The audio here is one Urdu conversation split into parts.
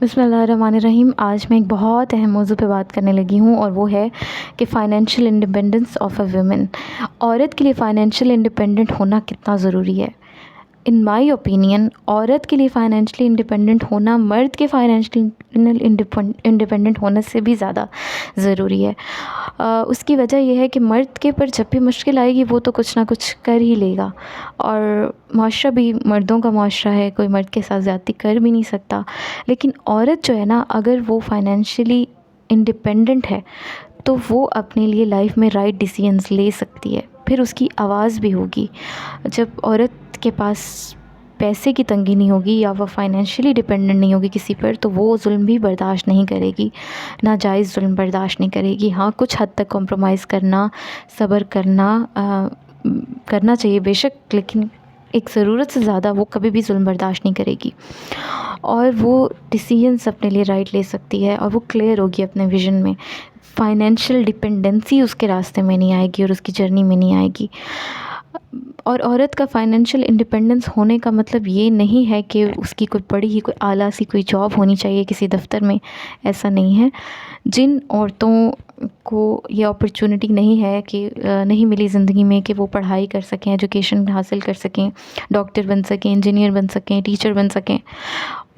بسم اللہ الرحمن الرحیم۔ آج میں ایک بہت اہم موضوع پہ بات کرنے لگی ہوں، اور وہ ہے کہ financial independence of a women. عورت کے لیے فائنینشیل انڈیپینڈنٹ ہونا کتنا ضروری ہے؟ ان مائی اوپینین عورت کے لیے فائنینشلی انڈیپینڈنٹ ہونا مرد کے فائنینشلی انڈیپینڈنٹ ہونے سے بھی زیادہ ضروری ہے۔ اس کی وجہ یہ ہے کہ مرد کے پر جب بھی مشکل آئے گی وہ تو کچھ نہ کچھ کر ہی لے گا، اور معاشرہ بھی مردوں کا معاشرہ ہے، کوئی مرد کے ساتھ زیادتی کر بھی نہیں سکتا۔ لیکن عورت جو ہے نا، اگر وہ فائنینشلی انڈیپینڈنٹ ہے تو وہ اپنے لیے لائف میں رائٹ ڈیسیژنز لے سکتی ہے، پھر اس کی آواز بھی ہوگی۔ جب عورت کے پاس پیسے کی تنگی نہیں ہوگی یا وہ فائنینشلی ڈیپینڈنٹ نہیں ہوگی کسی پر، تو وہ ظلم بھی برداشت نہیں کرے گی، ناجائز ظلم برداشت نہیں کرے گی۔ ہاں، کچھ حد تک کمپرومائز کرنا، صبر کرنا چاہیے بے شک، لیکن ایک ضرورت سے زیادہ وہ کبھی بھی ظلم برداشت نہیں کرے گی، اور وہ ڈیسیژنس اپنے لیے رائٹ لے سکتی ہے، اور وہ کلیئر ہوگی اپنے ویژن میں۔ فائنینشیل ڈیپینڈنسی اس کے راستے میں نہیں آئے گی اور اس کی جرنی میں نہیں آئے گی۔ اور عورت کا فائنینشیل انڈیپینڈنس ہونے کا مطلب یہ نہیں ہے کہ اس کی کوئی بڑی ہی کوئی اعلیٰ سی کوئی جاب ہونی چاہیے کسی دفتر میں، ایسا نہیں ہے۔ جن عورتوں کو یہ اپرچونٹی نہیں ہے کہ نہیں ملی زندگی میں کہ وہ پڑھائی کر سکیں، ایجوکیشن حاصل کر سکیں، ڈاکٹر بن سکیں، انجینئر بن سکیں، ٹیچر بن سکیں،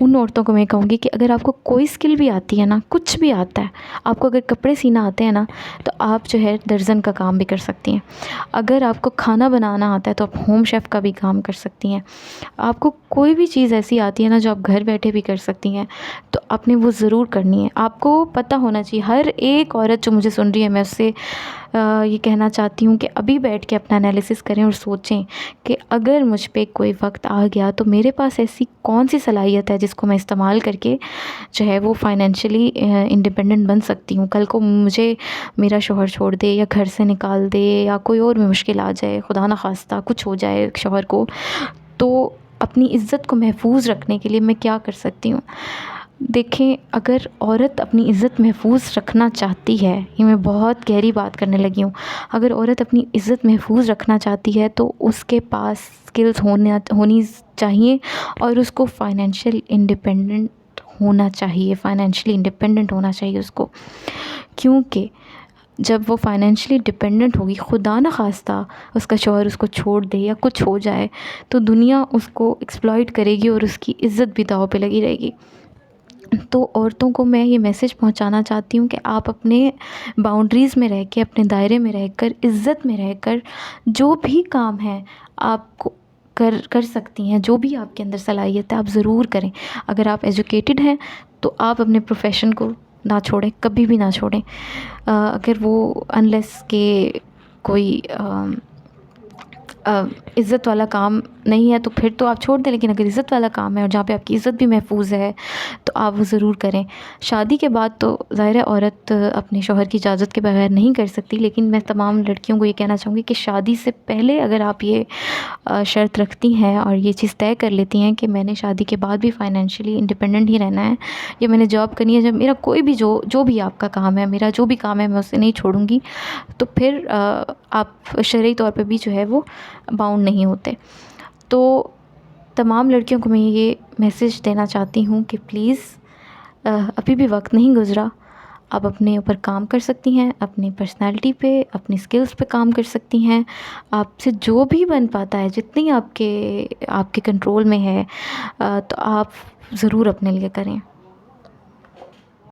ان عورتوں کو میں کہوں گی کہ اگر آپ کو کوئی اسکل بھی آتی ہے نا، کچھ بھی آتا ہے، آپ کو اگر کپڑے سینا آتے ہیں نا، تو آپ جو ہے درزن کا کام بھی کر سکتی ہیں۔ اگر آپ کو کھانا بنانا آتا ہے تو آپ ہوم شیف کا بھی کام کر سکتی ہیں۔ آپ کو کوئی بھی چیز ایسی آتی ہے نا جو آپ گھر بیٹھے بھی کر سکتی ہیں، تو آپ نے وہ ضرور کرنی ہے۔ آپ کو پتہ ہونا چاہیے، ہر ایک عورت جو مجھے سن رہی ہے، میں اس سے یہ کہنا چاہتی ہوں کہ ابھی بیٹھ کے اپنا انالیسس کریں اور سوچیں کہ اگر مجھ پہ کوئی وقت آ گیا تو میرے پاس ایسی کون سی صلاحیت ہے جس کو میں استعمال کر کے جو ہے وہ فائنینشلی انڈیپینڈنٹ بن سکتی ہوں۔ کل کو مجھے میرا شوہر چھوڑ دے یا گھر سے نکال دے یا کوئی اور بھی مشکل آ جائے، خدا نخواستہ کچھ ہو جائے شوہر کو، تو اپنی عزت کو محفوظ رکھنے کے لیے میں کیا کر سکتی ہوں؟ دیکھیں، اگر عورت اپنی عزت محفوظ رکھنا چاہتی ہے، یہ میں بہت گہری بات کرنے لگی ہوں، اگر عورت اپنی عزت محفوظ رکھنا چاہتی ہے تو اس کے پاس اسکلز ہونی چاہیے، اور اس کو فائنینشیل انڈیپینڈنٹ ہونا چاہیے، فائنینشلی انڈیپینڈنٹ ہونا چاہیے اس کو۔ کیونکہ جب وہ فائنینشلی ڈیپینڈنٹ ہوگی، خدا نخواستہ اس کا شوہر اس کو چھوڑ دے یا کچھ ہو جائے، تو دنیا اس کو ایکسپلائٹ کرے گی اور اس کی عزت بھی داؤ پہ لگی رہے گی۔ تو عورتوں کو میں یہ میسج پہنچانا چاہتی ہوں کہ آپ اپنے باؤنڈریز میں رہ کے، اپنے دائرے میں رہ کر، عزت میں رہ کر جو بھی کام ہے آپ کو کر سکتی ہیں، جو بھی آپ کے اندر صلاحیت ہے آپ ضرور کریں۔ اگر آپ ایجوکیٹڈ ہیں تو آپ اپنے پروفیشن کو نہ چھوڑیں، کبھی بھی نہ چھوڑیں۔ اگر وہ انلیس کہ کوئی عزت والا کام نہیں ہے تو پھر تو آپ چھوڑ دیں، لیکن اگر عزت والا کام ہے اور جہاں پہ آپ کی عزت بھی محفوظ ہے تو آپ وہ ضرور کریں۔ شادی کے بعد تو ظاہر ہے عورت اپنے شوہر کی اجازت کے بغیر نہیں کر سکتی، لیکن میں تمام لڑکیوں کو یہ کہنا چاہوں گی کہ شادی سے پہلے اگر آپ یہ شرط رکھتی ہیں اور یہ چیز طے کر لیتی ہیں کہ میں نے شادی کے بعد بھی فائنینشلی انڈیپینڈنٹ ہی رہنا ہے، یا میں نے جاب کرنی ہے، جب میرا کوئی بھی جو بھی آپ کا کام ہے، میرا جو بھی کام ہے میں اسے نہیں چھوڑوں گی، تو پھر آپ شرعی طور پہ بھی جو ہے وہ باؤنڈ نہیں ہوتے۔ تو تمام لڑکیوں کو میں یہ میسج دینا چاہتی ہوں کہ پلیز ابھی بھی وقت نہیں گزرا، آپ اپنے اوپر کام کر سکتی ہیں، اپنی پرسنالٹی پہ، اپنی سکلز پہ کام کر سکتی ہیں۔ آپ سے جو بھی بن پاتا ہے، جتنی آپ کے کنٹرول میں ہے، تو آپ ضرور اپنے لیے کریں۔